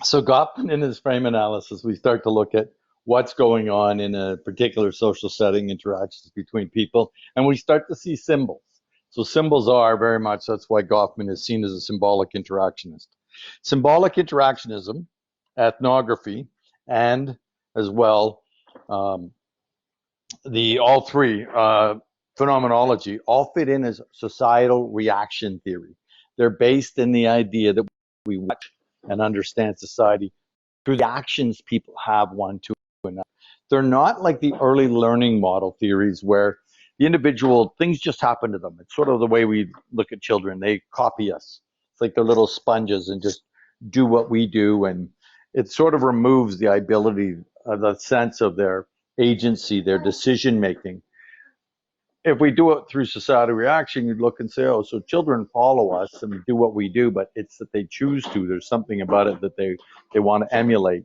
So Goffman, in his frame analysis, we start to look at what's going on in a particular social setting, interactions between people, and we start to see symbols. So symbols are very much, that's why Goffman is seen as a symbolic interactionist. Symbolic interactionism, ethnography, and as well, um, the all three phenomenology all fit in as societal reaction theory. They're based in the idea that we watch and understand society through the actions people have one to another. They're not like the early learning model theories where the individual things just happen to them. It's sort of the way we look at children. They copy us. It's like they're little sponges and just do what we do. And it sort of removes the ability, the sense of their agency, their decision making. If we do it through societal reaction, you'd look and say, oh, so children follow us and do what we do, but it's that they choose to. There's something about it that they want to emulate.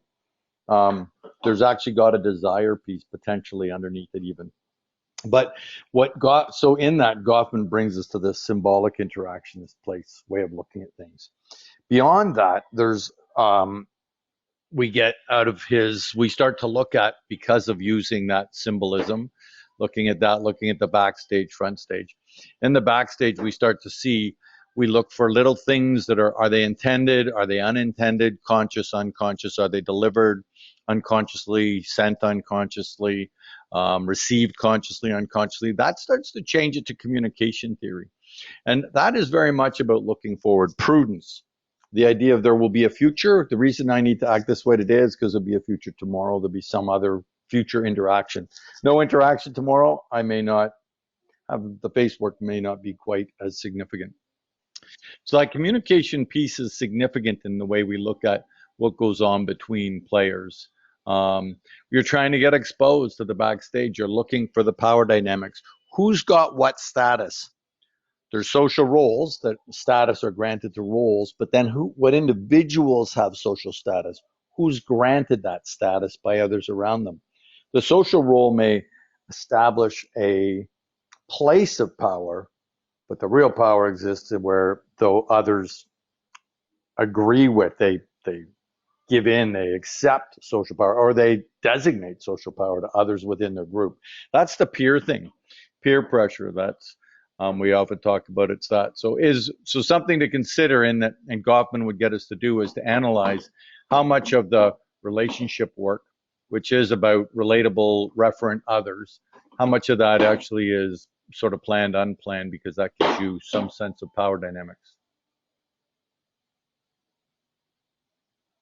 There's actually got a desire piece potentially underneath it even. But so in that, Goffman brings us to this symbolic interactionist place, way of looking at things. Beyond that, there's, we start to look at, because of using that symbolism, looking at the backstage, front stage. In the backstage, we start to see, we look for little things that are they intended? Are they unintended? Conscious, unconscious? Are they delivered unconsciously, sent unconsciously, received consciously, unconsciously? That starts to change it to communication theory. And that is very much about looking forward. Prudence, the idea of there will be a future. The reason I need to act this way today is because there'll be a future tomorrow. There'll be some other future interaction. No interaction tomorrow, I may not have, the face work may not be quite as significant. So that communication piece is significant in the way we look at what goes on between players. You're trying to get exposed to the backstage. You're looking for the power dynamics. Who's got what status? There's social roles, that status are granted to roles, but then what individuals have social status? Who's granted that status by others around them? The social role may establish a place of power, but the real power exists where though others agree with, they give in, they accept social power, or they designate social power to others within their group. That's the peer thing, peer pressure. That's we often talk about. It's that. So something to consider in that, and Goffman would get us to do, is to analyze how much of the relationship work, which is about relatable, referent others, how much of that actually is sort of planned, unplanned, because that gives you some sense of power dynamics.